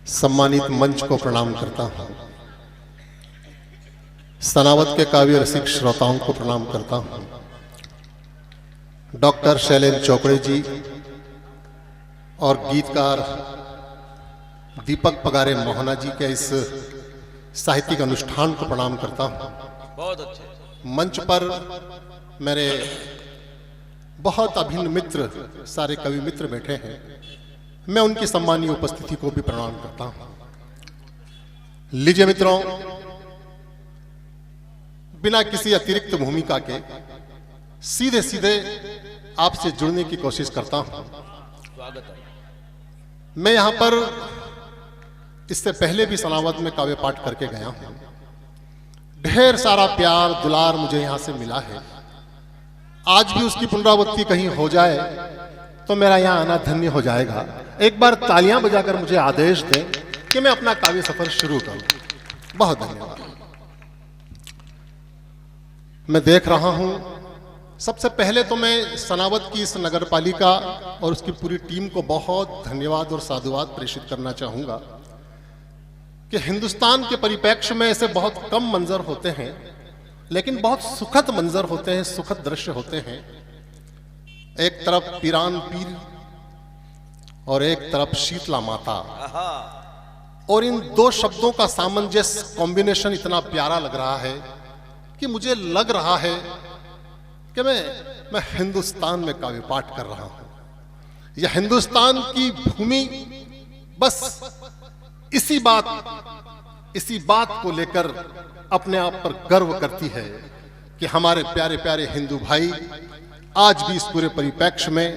सम्मानित मंच को प्रणाम करता हूं। सनावत के काव्य रसिक श्रोताओं को प्रणाम करता हूं। डॉक्टर शैलेंद्र चौकड़े जी और गीतकार दीपक पगारे मोहना जी के इस साहित्यिक अनुष्ठान को प्रणाम करता हूं। बहुत अच्छे। मंच पर मेरे बहुत अभिन्न मित्र, सारे कवि मित्र बैठे हैं। मैं उनकी सम्मानीय उपस्थिति को भी प्रणाम करता हूं। लीजिए मित्रों, बिना किसी अतिरिक्त भूमिका के सीधे सीधे आपसे जुड़ने की कोशिश करता हूं। स्वागत है। मैं यहां पर इससे पहले भी सनावत में काव्य पाठ करके गया हूं। ढेर सारा प्यार दुलार मुझे यहां से मिला है। आज भी उसकी पुनरावृत्ति कहीं हो जाए तो मेरा यहां आना धन्य हो जाएगा। एक बार तालियां बजाकर मुझे आदेश दें कि मैं अपना काव्य सफर शुरू करूं। बहुत धन्यवाद। मैं देख रहा हूं, सबसे पहले तो मैं सनावत की इस नगर पालिका और उसकी पूरी टीम को बहुत धन्यवाद और साधुवाद प्रेषित करना चाहूंगा कि हिंदुस्तान के परिप्रेक्ष्य में ऐसे बहुत कम मंजर होते हैं, लेकिन बहुत सुखद मंजर होते हैं, सुखद दृश्य होते हैं। एक तरफ पिरान पीर और एक तरफ शीतला माता, और इन दो शब्दों का सामंजस्य कॉम्बिनेशन इतना प्यारा लग रहा है कि मुझे लग रहा है कि मैं हिंदुस्तान में काव्य पाठ कर रहा हूं। यह हिंदुस्तान की भूमि बस इसी बात को लेकर अपने आप पर गर्व करती है कि हमारे प्यारे प्यारे हिंदू भाई आज भी इस पूरे परिप्रेक्ष्य में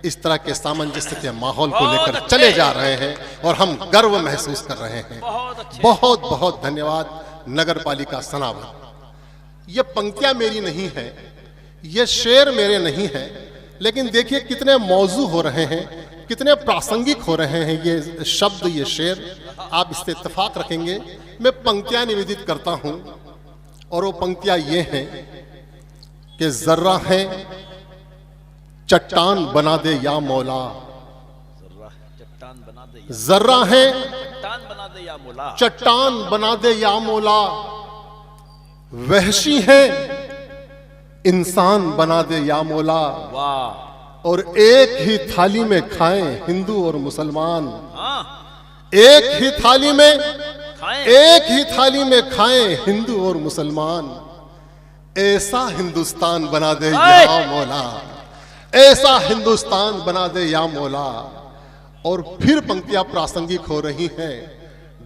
इस तरह के सामंजस्य के माहौल को लेकर चले जा रहे हैं और हम गर्व महसूस कर रहे हैं। बहुत बहुत धन्यवाद नगर पालिका सनावत। ये पंक्तियां मेरी नहीं है, ये शेर मेरे नहीं है, लेकिन देखिए कितने मौजू हो रहे हैं, कितने प्रासंगिक हो रहे हैं ये शब्द, ये शेर। आप इससे इत्तेफाक रखेंगे। मैं पंक्तियां निवेदित करता हूं और वो पंक्तियां ये हैं कि जर्रा है चट्टान बना दे या मौला, चट्टान बना दे, जर्रा है चट्टान बना दे या मौला, चट्टान बना दे या मौला, वहशी है इंसान बना दे या मौला, वाह, और एक ही थाली में खाएं हिंदू और मुसलमान। हाँ, एक ही थाली में खाएं, एक ही थाली में खाएं हिंदू और मुसलमान। ऐसा हिंदुस्तान बना दे या मौला, ऐसा हिंदुस्तान बना दे या मौला। और फिर पंक्तियां प्रासंगिक हो रही हैं।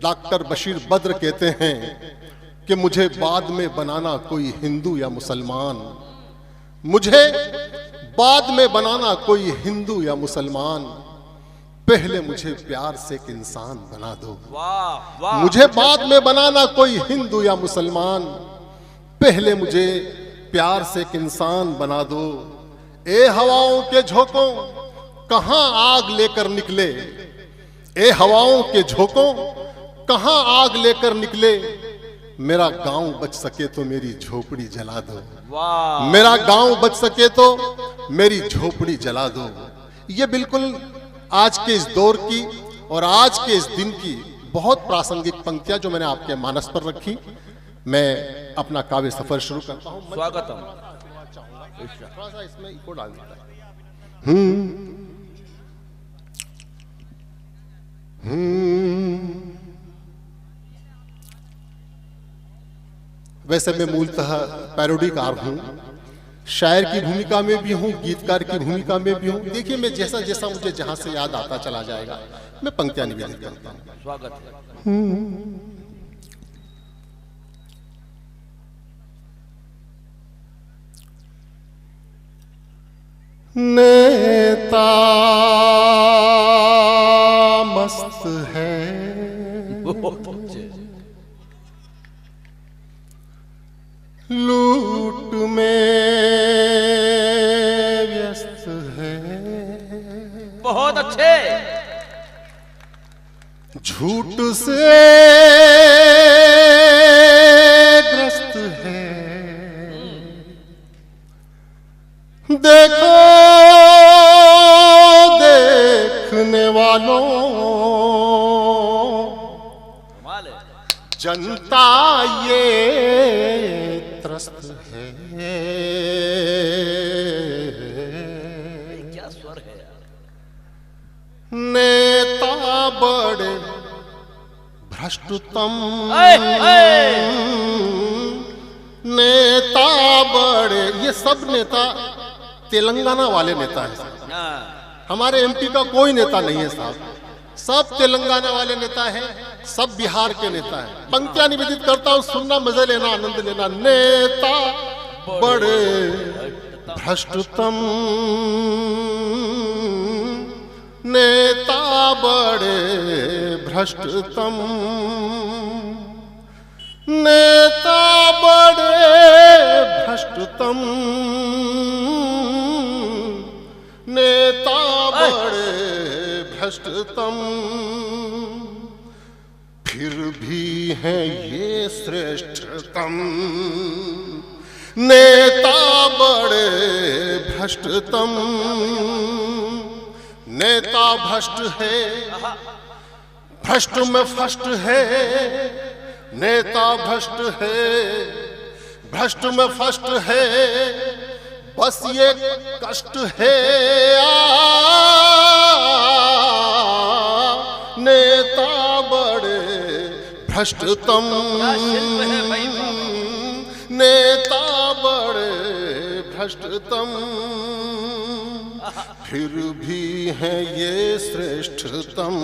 डॉक्टर बशीर बद्र कहते हैं कि मुझे बाद में बनाना कोई हिंदू या मुसलमान, मुझे बाद में बनाना कोई हिंदू या मुसलमान, पहले मुझे प्यार से एक इंसान बना दो। वाह, वाह, मुझे बाद में बनाना कोई हिंदू या मुसलमान, पहले मुझे प्यार से एक इंसान बना दो। ए हवाओं के झोंकों कहां आग लेकर निकले, ए हवाओं के झोंकों कहां आग लेकर निकले, मेरा गांव बच सके तो मेरी झोपड़ी जला दो। वाह, मेरा गांव बच सके तो मेरी झोपड़ी जला दो। ये बिल्कुल आज के इस दौर की और आज के इस दिन की बहुत प्रासंगिक पंक्तियां जो मैंने आपके मानस पर रखी। मैं अपना काव्य सफर शुरू करता हूं। स्वागतम। थोड़ा सा इसमें इको डाल देता है। वैसे मैं मूलतः पैरोडीकार हूं, शायर की भूमिका में भी हूं, गीतकार की भूमिका में भी हूं। देखिए, मैं जैसा जैसा मुझे जहां से याद आता चला जाएगा मैं पंक्तियां निवेदित करता हूं। स्वागत है। नेता मस्त है, बहुत अच्छे। लूट में व्यस्त है, बहुत अच्छे। झूठ से ग्रस्त है, देखो देखने वालों जनता ये त्रस्त है, क्या स्वर है यार। नेता बड़े भ्रष्टतम, नेता बड़े, ये सब नेता तेलंगाना वाले नेता है। हमारे एमपी का कोई नेता नहीं है साहब, सब तेलंगाना वाले नेता हैं, सब बिहार के नेता हैं। पंक्तियां निवेदित करता हूं, सुनना, मजे लेना, आनंद लेना। नेता बड़े भ्रष्टतम, नेता बड़े भ्रष्टतम, नेता बड़े भ्रष्टतम, नेता बड़े भ्रष्टतम, फिर भी हैं ये श्रेष्ठतम। नेता बड़े भ्रष्टतम, नेता भ्रष्ट है, भ्रष्ट में फष्ट है, नेता भ्रष्ट है, भ्रष्ट में फष्ट है, बस ये कष्ट है। नेता बड़े भ्रष्टतम, नेता बड़े भ्रष्टतम, फिर भी हैं ये श्रेष्ठतम।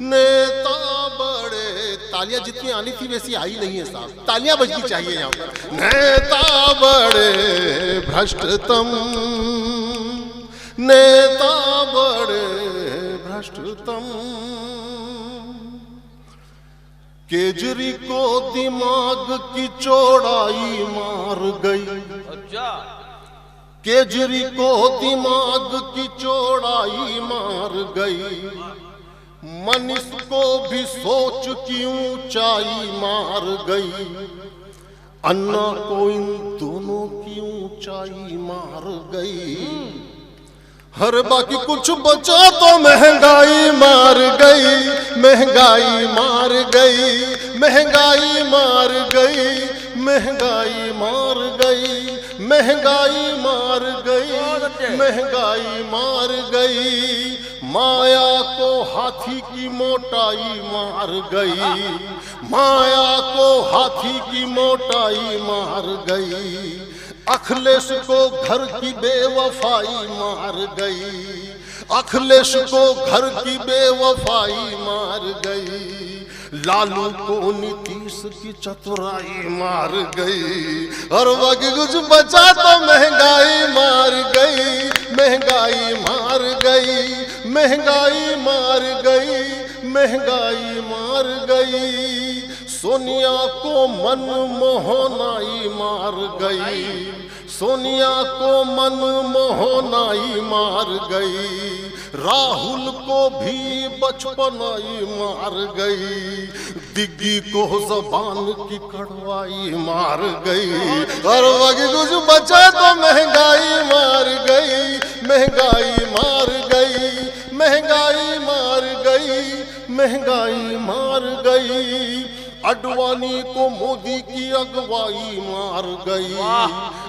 नेता बड़े, तालियां जितनी आनी थी वैसी आई नहीं है साहब, तालियां बजनी चाहिए यहाँ पर। नेता बड़े भ्रष्टतम, नेता बड़े भ्रष्टतम, केजरी को दिमाग की चौड़ाई मार गई, केजरी को दिमाग की चौड़ाई मार गई, मनीष को भी सोच की ऊंचाई मार गई, अन्ना को इन दोनों की ऊंचाई मार गई। हर बाकी कुछ बचा तो महंगाई मार गई, महंगाई मार गई, महंगाई मार गई, महंगाई मार गई, महंगाई मार गई, महंगाई मार गई, माया को हाथी की मोटाई मार गई, माया को हाथी की मोटाई मार गई, अखिलेश को घर की बेवफाई मार गई, अखिलेश को घर की बेवफाई मार गई, लालू को नीतीश की चतुराई मार गई, और बाकी कुछ बचा तो महंगाई मार गई, महंगाई मार गई, महंगाई मार गई, महंगाई मार गई, सोनिया को मनमोहनाई मार गई, सोनिया को मनमोहनाई मार गई, राहुल को भी बचपनाई मार गई, दिग्गी को जबान की कड़वाई मार गई, और बाकी कुछ बचा तो महंगाई मार गई, महंगाई मार गई, महंगाई मार गई, महंगाई मार गई, अडवाणी को मोदी की अगुवाई मार गई,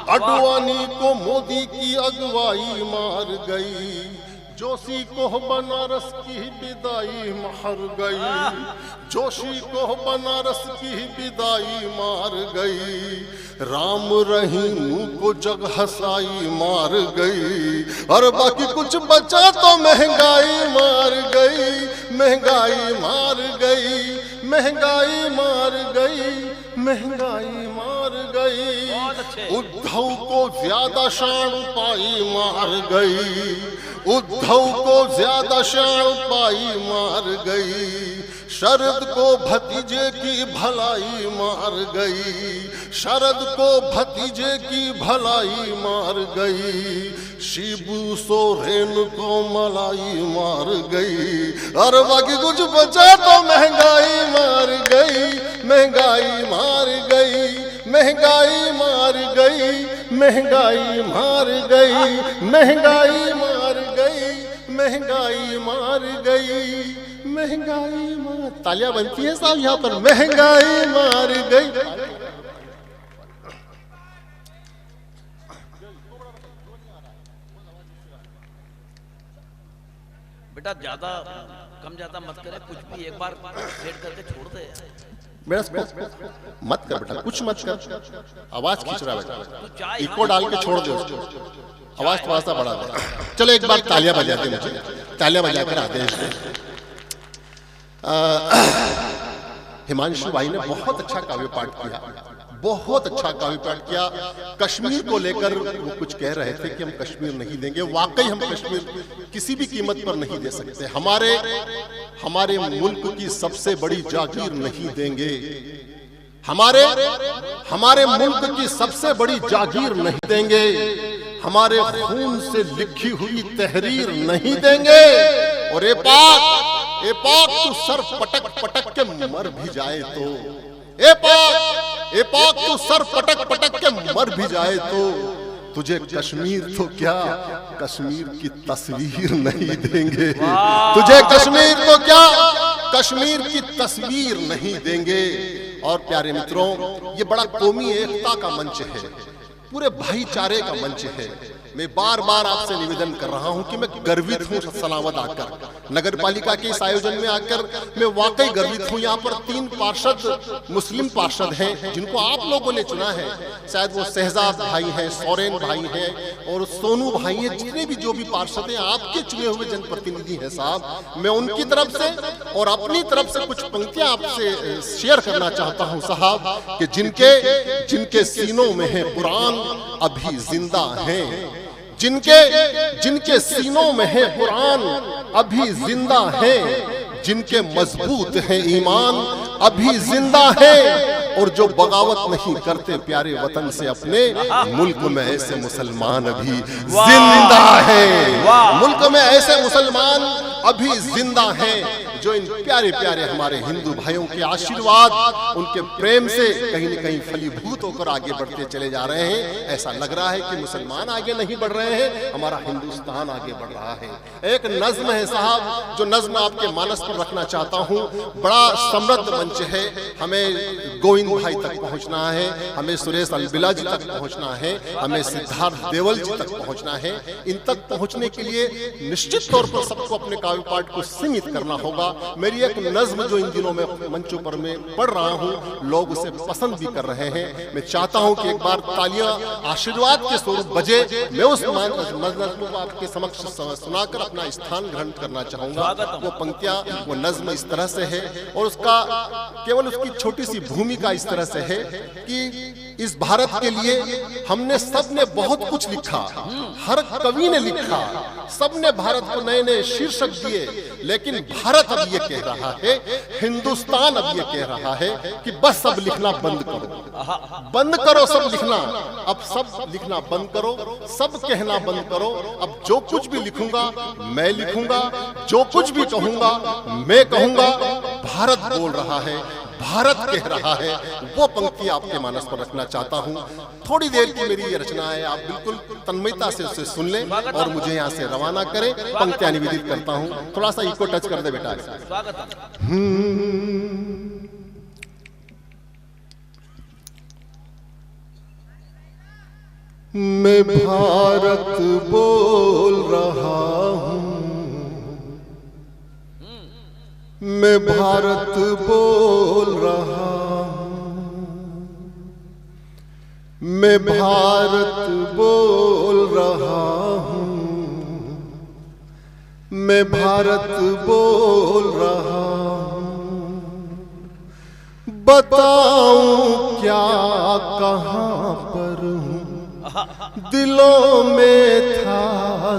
अडवाणी को मोदी की अगुवाई मार गई, जोशी को बनारस की विदाई मार गई, जोशी को बनारस की विदाई मार गई, राम रहीम को जग हसाई मार गई, और बाकी कुछ बचा तो महंगाई मार गई, महंगाई मार गई, महंगाई मार गई, महंगाई मार गई, उद्धव को ज्यादा शान पाई मार गई, उद्धव को ज्यादा शान पाई मार गई, शरद को भतीजे की भलाई मार गई, शरद को भतीजे की भलाई मार गई, शिबू सोरेन को मलाई मार गई, और बाकी कुछ बचा तो महंगाई मार गई, महंगाई मार गई, महंगाई मार गई, महंगाई मार गई, महंगाई मार गई, महंगाई मार गई, महंगाई मार, तालियां बनती है साहब यहाँ पर, महंगाई मार गई। बेटा ज्यादा कम ज्यादा मत करे, कुछ भी एक बार सेट करके छोड़ दे। बेटा मत कर बेटा, कुछ मत कर, आवाज खींच रहा है बेटा, इको डाल के छोड़ दो उसको, आवाज थोड़ा सा बढ़ा दे। चलो एक बार तालियां बजा दे, मुझे तालियां बजाकर आदेश दे। हिमांशु भाई ने बहुत अच्छा काव्य पाठ किया, बहुत अच्छा काव्य पाठ किया। कश्मीर को लेकर वो कुछ कह रहे थे कि हम कश्मीर नहीं देंगे, वाकई हम कश्मीर किसी भी कीमत पर नहीं दे सकते, हमारे मुल्क की सबसे बड़ी जागीर नहीं देंगे, हमारे मुल्क की सबसे बड़ी जागीर नहीं देंगे, हमारे खून से लिखी हुई तहरीर नहीं देंगे। और ए पाक तू सर पटक पटक के मर भी जाए तो, ए पाक तू सर पटक पटक के मर भी जाए तो, तुझे कश्मीर तो क्या कश्मीर की तस्वीर नहीं देंगे, तुझे कश्मीर तो क्या कश्मीर की तस्वीर नहीं देंगे। और प्यारे मित्रों, ये बड़ा कौमी एकता का मंच है, पूरे भाईचारे का मंच है। मैं बार बार आपसे निवेदन कर रहा हूं कि मैं गर्वित हूं सनावद आकर, नगर पालिका के इस आयोजन में आकर मैं वाकई गर्वित हूं। यहाँ पर 3 पार्षद मुस्लिम पार्षद हैं जिनको आप लोगों ने चुना है, शायद वो शहजाद भाई हैं, सोरेन भाई हैं और सोनू भाई हैं, जितने भी जो भी पार्षद हैं आपके चुने हुए जनप्रतिनिधि हैं साहब। मैं उनकी तरफ से और अपनी तरफ से कुछ पंक्तियां आपसे शेयर करना चाहता हूं साहब, कि जिनके सीनों में है कुरान अभी जिंदा हैं, जिनके सीनों में है कुरान अभी जिंदा है, जिनके मजबूत है ईमान अभी जिंदा है, और जो बगावत नहीं करते प्यारे वतन से अपने, मुल्क में ऐसे मुसलमान अभी जिंदा है, मुल्क में ऐसे मुसलमान अभी जिंदा हैं, जो इन प्यारे प्यारे हमारे हिंदू भाइयों के आशीर्वाद, उनके प्रेम से कहीं न कहीं फलीभूत होकर आगे बढ़ते चले जा रहे हैं। ऐसा लग रहा है कि मुसलमान आगे नहीं बढ़ रहे हैं, हमारा हिंदुस्तान आगे बढ़ रहा है। एक नज्म है साहब, जो नज्म आपके मानस पर रखना चाहता हूँ। बड़ा समृद्ध मंच है, हमें गोविंद भाई तक पहुँचना है, हमें सुरेश अलबिला जी तक पहुँचना है, हमें सिद्धार्थ देवल जी तक पहुँचना है। इन तक पहुँचने के लिए निश्चित तौर पर सबको अपने काव्य पाठ को सीमित करना होगा। मेरी एक नज्म जो इन दिनों में मंचों पर मैं पढ़ रहा हूँ, लोग उसे पसंद भी कर रहे हैं। मैं चाहता हूँ कि एक बार तालियां आशीर्वाद के स्वरूप बजे। मैं उस नज्म को आपके समक्ष सुनाकर अपना स्थान ग्रहण करना चाहूंगा। वो पंक्तियां, वो नज्म इस तरह से है, और उसका केवल उसकी छोटी सी भूमिका इस तरह से है कि इस भारत के लिए हमने सबने बहुत कुछ लिखा, हर कवि ने लिखा, सबने भारत को नए नए शीर्षक दिए, लेकिन भारत अब ये कह रहा है, हिंदुस्तान अब ये कह रहा है कि बस अब लिखना बंद करो, बंद करो सब लिखना, अब सब लिखना बंद करो, सब कहना बंद करो। अब जो कुछ भी लिखूंगा मैं लिखूंगा, जो कुछ भी कहूंगा मैं कहूंगा। भारत बोल रहा है, भारत कह रहा है, वो पंक्ति आपके मानस पर रखना चाहता हूँ। थोड़ी देर की मेरी ये रचना है, आप बिल्कुल तन्मयता से उसे सुन लें और मुझे यहाँ से रवाना करें। पंक्तियां निवेदित करता हूँ, थोड़ा सा इको टच कर दे बेटा। मैं भारत बोल रहा हूँ, मैं भारत बोल रहा हूँ, मैं भारत बोल रहा हूँ, मैं भारत बोल रहा हूँ। बताऊं क्या कहाँ पर हूँ, दिलों में था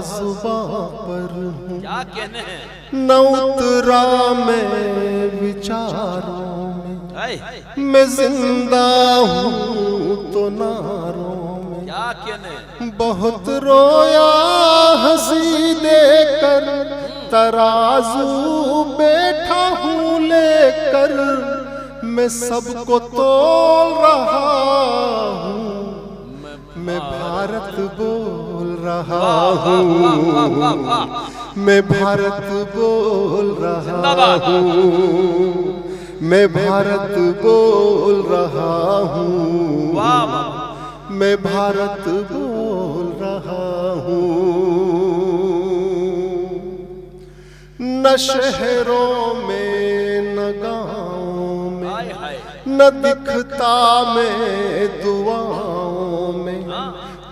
जुबां पर हूँ, क्या कहने हैं? न उतरा मैं विचारों में, मैं जिंदा हूँ तो नारों में। क्या कहने? बहुत रोया हंसी देकर, तराजू बैठा हूँ लेकर, मैं सबको तोल रहा हूँ, मैं भारत बोल रहा हूँ। मैं भारत बोल रहा हूँ, मैं भारत बोल रहा हूँ, वाह वाह, मैं भारत बोल रहा हूँ। न शहरों में न गाँव में, हाय हाय, न दिखता मैं दुआओं में,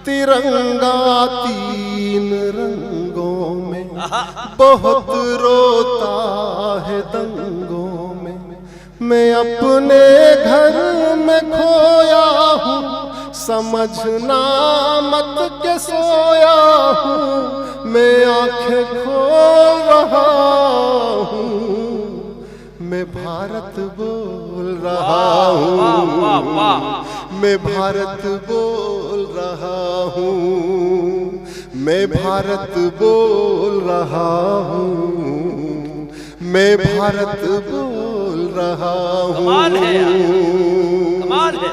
तिरंगा तीन रंगों में, बहुत रोता है दंगों में। मैं अपने घर में खोया हूँ, समझना मत के सोया हूँ, मैं आंखें खोल रहा हूँ, मैं भारत बोल रहा हूँ, वाह वाह, मैं भारत बोल रहा हूँ, मैं भारत बोल रहा हूँ, मैं भारत बोल रहा हूँ। कमाल है यार, कमाल है।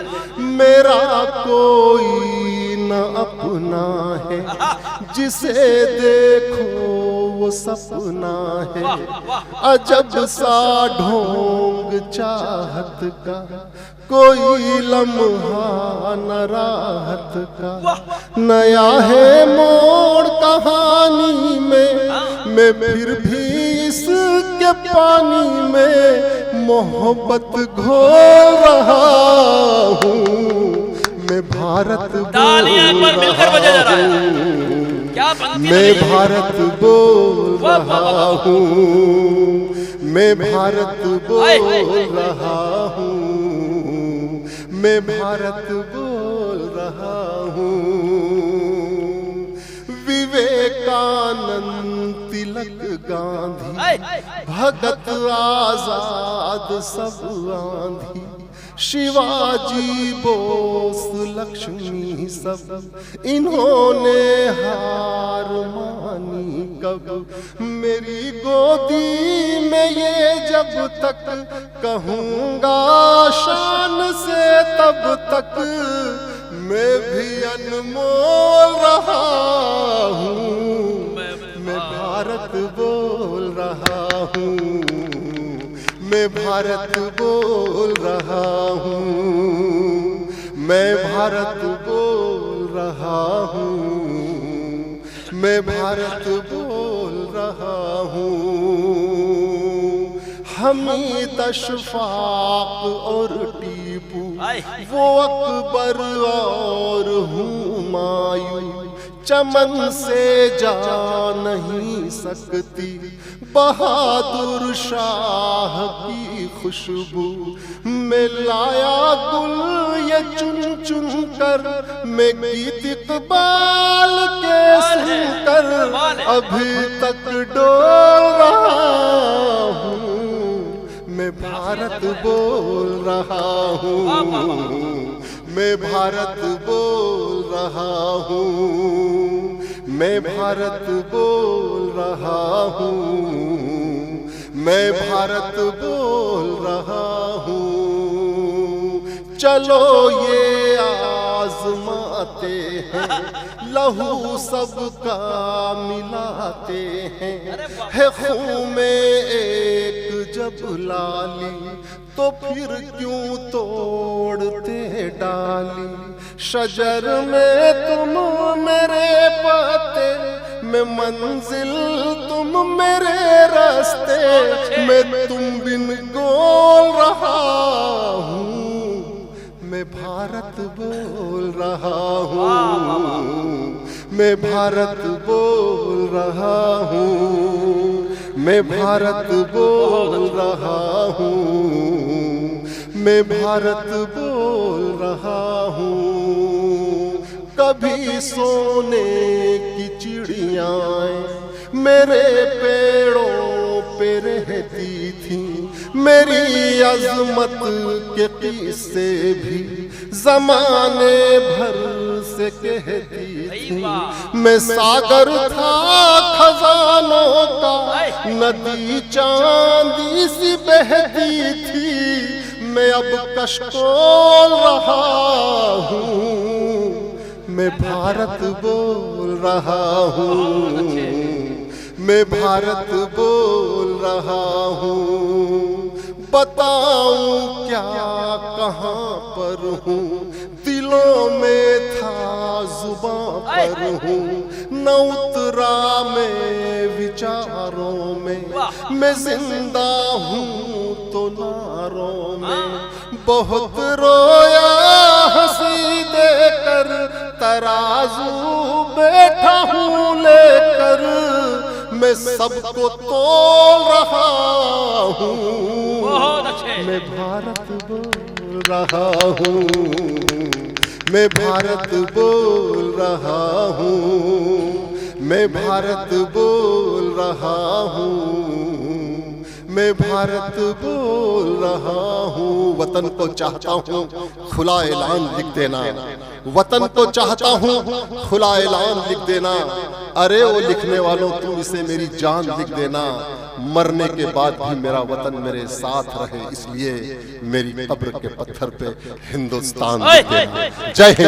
मेरा कोई न अपना है, जिसे देखो वो सपना है, अजब सा ढोंग चाहत का, कोई लम्हा न राहत का। नया है मोड़ कहानी में, मैं फिर भी इसके पानी में मोहब्बत घोल रहा हूँ, मैं भारत तालियां एक बार मिलकर बजा जा रहा है, क्या पंक्ति मैं लगी है। भारत बोल रहा हूँ, मैं भारत बोल रहा हूँ, मैं भारत बोल रहा हूँ। विवेकानंद, तिलक, गांधी, भगत, आजाद सब आंधी, शिवाजी, बोस, लक्ष्मी सब इन्होंने हार मानी कब। मेरी गोदी में ये जब तक कहूँगा शान से, तब तक मैं भी अनमोल रहा हूँ, मैं भारत बोल रहा हूँ, मैं भारत बोल रहा हूँ, मैं भारत बोल रहा हूँ, मैं भारत बोल रहा हूँ। हमीद, अशफाक और टीपू, वो अकबर और हुमायूं, चमन से जा नहीं सकती बहादुर शाह की खुशबू। मैं लाया गुल ये चुन चुन कर, मैं गीत इकबाल के सुनकर अभी तक डोल रहा हूँ, मैं भारत बोल रहा हूँ, मैं भारत बोल रहा हूँ, मैं भारत बोल रहा हूँ, मैं भारत बोल रहा हूँ। चलो ये आजमाते हैं, लहू सबका मिलाते हैं, है खून में एक जब लाली, तो फिर क्यों तोड़ते डाली। शजर में तुम मेरे पत्ते, मैं मंजिल तुम मेरे रास्ते, मैं तुम बिन गोल रहा हूँ, मैं भारत बोल रहा हूँ, मैं भारत बोल रहा हूँ, मैं भारत बोल रहा हूँ, मैं भारत बोल रहा हूँ। कभी सोने की चिड़ियाँ मेरे पेड़ों पे रहती थी, मेरी अजमत के किस्से भी जमाने भर से कहती थी। मैं सागर था खजानों का, नदी चांदी सी बहती थी, मैं अब कशकोल रहा हूँ, मैं भारत बोल रहा हूँ, मैं भारत बोल रहा हूँ, बताऊं क्या कहाँ पर हूँ, दिलों में था जुबां पर हूँ, न उतरा मैं विचारों में, मैं जिंदा हूँ तो नारों में, बहुत रोया हंसी देकर, तराजू बैठा हूँ लेकर, मैं सबको तोल रहा हूँ, बहुत अच्छे। मैं भारत बोल रहा हूँ, मैं भारत बोल रहा हूँ, मैं भारत बोल रहा हूँ, मैं भारत बोल रहा हूँ। वतन को चाहता हूँ खुला ऐलान लिख देना, वतन को चाहता हूँ खुला ऐलान लिख देना, अरे वो लिखने वालों तुम इसे मेरी जान लिख देना, मरने के बाद भी मेरा वतन मेरे साथ रहे, इसलिए मेरी कब्र के पत्थर पे हिंदुस्तान लिख देना। जय हिंद।